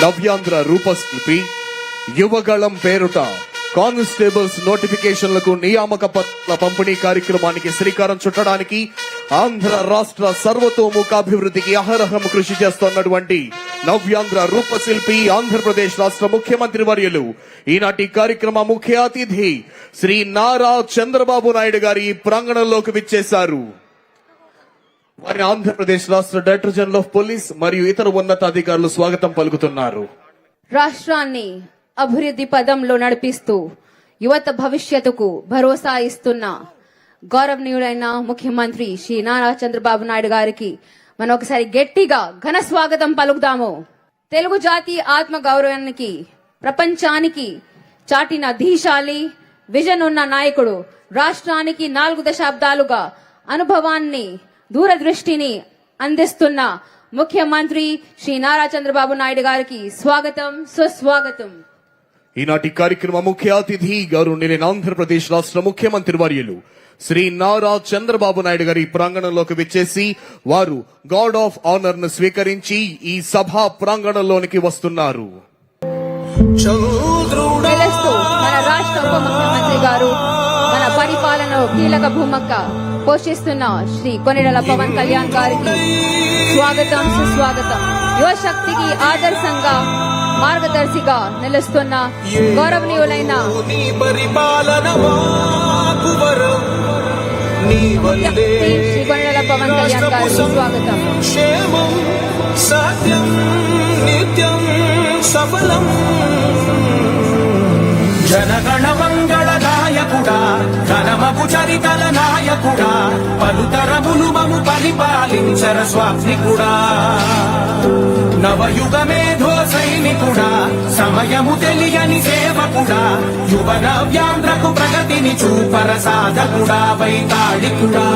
నవ్యాంధ్ర రూపశిల్పి Yuvagalam పేరుట constables నోటిఫికేషన్లకు నియామక పత్రాల పంపిణీ కార్యక్రమానికి శ్రీకారం చుట్టడానికి ఆంధ్ర రాష్ట్ర సర్వతోముఖాభివృద్ధికి అహరహం కృషి చేస్తున్నటువంటి నవ్యాంధ్ర రూపశిల్పి ఆంధ్రప్రదేశ్ రాష్ట్ర ముఖ్యమంత్రి వర్యులు ఈనాటి కార్యక్రమ ముఖ్య అతిథి శ్రీ నారా చంద్రబాబు నాయుడు గారి ప్రాంగణంలోకి విచ్చేశారు. వారిని ఆంధ్రప్రదేశ్ రాష్ట్ర డైరెక్టర్ జనరల్ ఆఫ్ పోలీస్ మరియు ఇతర ఉన్నతాధికారులు స్వాగతం పలుకుతున్నారు. రాష్ట్రాన్ని అభివృద్ధి పదంలో నడిపిస్తూ యువత భవిష్యత్తుకు భరోసా ఇస్తున్న గౌరవనీయుడైన ముఖ్యమంత్రి శ్రీ నారా చంద్రబాబు నాయుడు గారికి మనం ఒకసారి గట్టిగా ఘన స్వాగతం పలుకుదాము. తెలుగు జాతి ఆత్మ గౌరవానికి ప్రపంచానికి చాటిన ధీశాలి విజన్ ఉన్న నాయకుడు, రాష్ట్రానికి 4 దశాబ్దాలుగా అనుభవాన్ని దూరదృష్టిని అందిస్తున్న ముఖ్యమంత్రి శ్రీ నారా చంద్రబాబు నాయుడు గారికి స్వాగతం, సుస్వాగతం. ఈనాటి కార్యక్రమ ముఖ్య అతిథి గౌరవనీయులైన ఆంధ్రప్రదేశ్ రాష్ట్ర ముఖ్యమంత్రి వర్యులు శ్రీ నారా చంద్రబాబు నాయుడు గారి ప్రాంగణంలోకి విచ్చేసి వారు గార్డ్ ఆఫ్ ఆనర్ ను స్వీకరించి ఈ సభా ప్రాంగణంలోనికి వస్తున్నారు. తెలుస్తూ మన రాష్ట్ర ఉప ముఖ్యమంత్రి గారు మన పరిపాలన కీలక భూమిక పోషిస్తున్న శ్రీ కొనిడెల పవన్ కళ్యాణ్ గారికి స్వాగతం, సుస్వాగతం. యువశక్తికి ఆదర్శంగా మార్గదర్శిగా నిలుస్తున్న గౌరవనీయులైన శ్రీ కొనిడెల పవన్ కళ్యాణ్ గారికి స్వాగతం. సత్యం నిత్యం సఫలం జనగణ మంగళ నాయకుడా, ఘనమగు చరితల నాయకుడా, పలుతరములు మము పరిపాలించర స్వామికుడా, నవయుగ మేధో సైనికుడా, సమయము తెలియని సేవకుడా, యువ నవ్యాంధ్రకు ప్రగతిని చూపర సాధకుడా, వైతాళికుడా.